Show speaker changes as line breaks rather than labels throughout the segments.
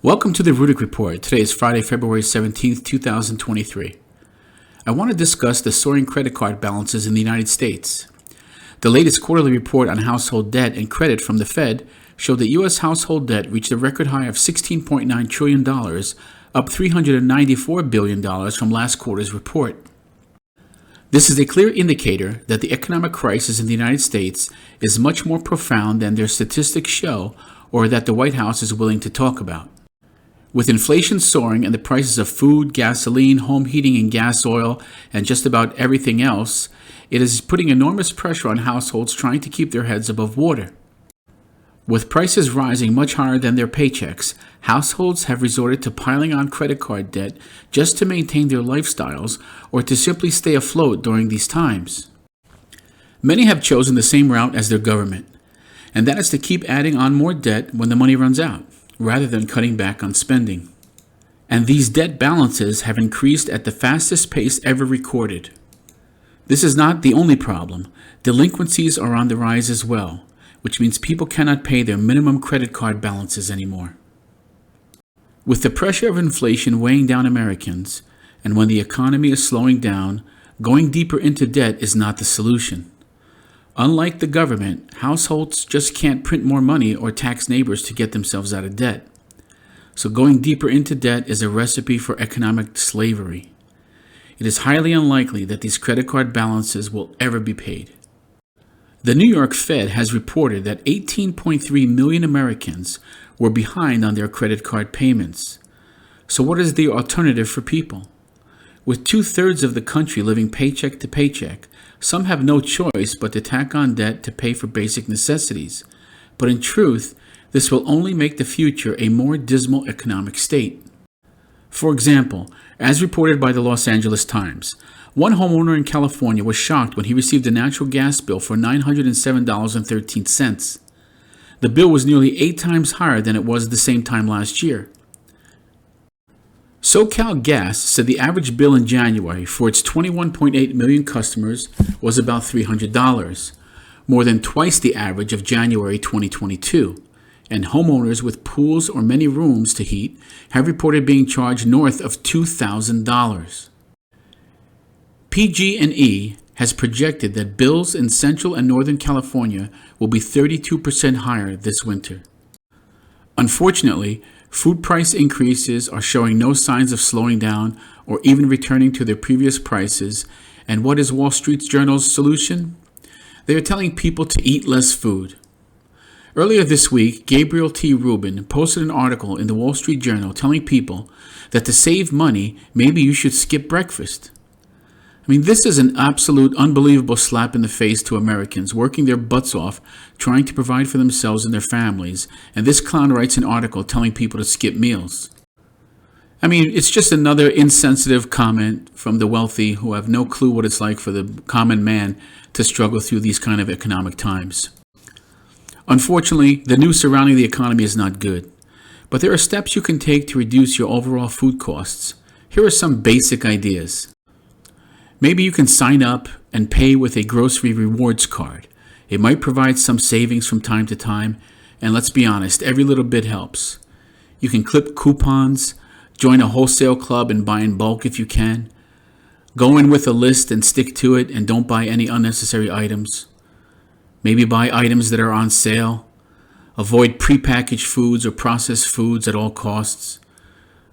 Welcome to the Rudick Report. Today is Friday, February 17th, 2023. I want to discuss the soaring credit card balances in the United States. The latest quarterly report on household debt and credit from the Fed showed that U.S. household debt reached a record high of $16.9 trillion, up $394 billion from last quarter's report. This is a clear indicator that the economic crisis in the United States is much more profound than their statistics show or that the White House is willing to talk about. With inflation soaring and the prices of food, gasoline, home heating and gas oil, and just about everything else, it is putting enormous pressure on households trying to keep their heads above water. With prices rising much higher than their paychecks, households have resorted to piling on credit card debt just to maintain their lifestyles or to simply stay afloat during these times. Many have chosen the same route as their government, and that is to keep adding on more debt when the money runs out, rather than cutting back on spending. And these debt balances have increased at the fastest pace ever recorded. This is not the only problem. Delinquencies are on the rise as well, which means people cannot pay their minimum credit card balances anymore. With the pressure of inflation weighing down Americans, and when the economy is slowing down, going deeper into debt is not the solution. Unlike the government, households just can't print more money or tax neighbors to get themselves out of debt. So going deeper into debt is a recipe for economic slavery. It is highly unlikely that these credit card balances will ever be paid. The New York Fed has reported that 18.3 million Americans were behind on their credit card payments. So what is the alternative for people? With 2/3 of the country living paycheck to paycheck, some have no choice but to tack on debt to pay for basic necessities. But in truth, this will only make the future a more dismal economic state. For example, as reported by the Los Angeles Times, one homeowner in California was shocked when he received a natural gas bill for $907.13. The bill was nearly 8 times higher than it was the same time last year. SoCal Gas said the average bill in January for its 21.8 million customers was about $300, more than twice the average of January 2022, and homeowners with pools or many rooms to heat have reported being charged north of $2,000. PG&E has projected that bills in Central and Northern California will be 32% higher this winter. Unfortunately, food price increases are showing no signs of slowing down or even returning to their previous prices. And what is Wall Street Journal's solution? They are telling people to eat less food. Earlier this week, Gabriel T. Rubin posted an article in the Wall Street Journal telling people that to save money, maybe you should skip breakfast. I mean, this is an absolute unbelievable slap in the face to Americans working their butts off, trying to provide for themselves and their families, and this clown writes an article telling people to skip meals. I mean, it's just another insensitive comment from the wealthy who have no clue what it's like for the common man to struggle through these kind of economic times. Unfortunately, the news surrounding the economy is not good, but there are steps you can take to reduce your overall food costs. Here are some basic ideas. Maybe you can sign up and pay with a grocery rewards card. It might provide some savings from time to time, and let's be honest, every little bit helps. You can clip coupons, join a wholesale club and buy in bulk if you can. Go in with a list and stick to it and don't buy any unnecessary items. Maybe buy items that are on sale. Avoid prepackaged foods or processed foods at all costs.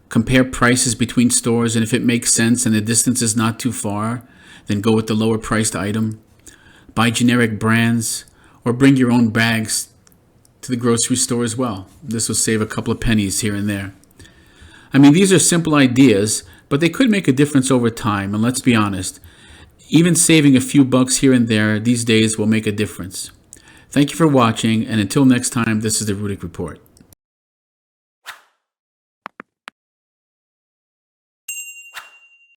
Compare prices between stores, and if it makes sense and the distance is not too far, then go with the lower priced item. Buy generic brands or bring your own bags to the grocery store as well. This will save a couple of pennies here and there. I mean, these are simple ideas, but they could make a difference over time, and let's be honest, even saving a few bucks here and there these days will make a difference. Thank you for watching, and until next time, this is the Rudick Report.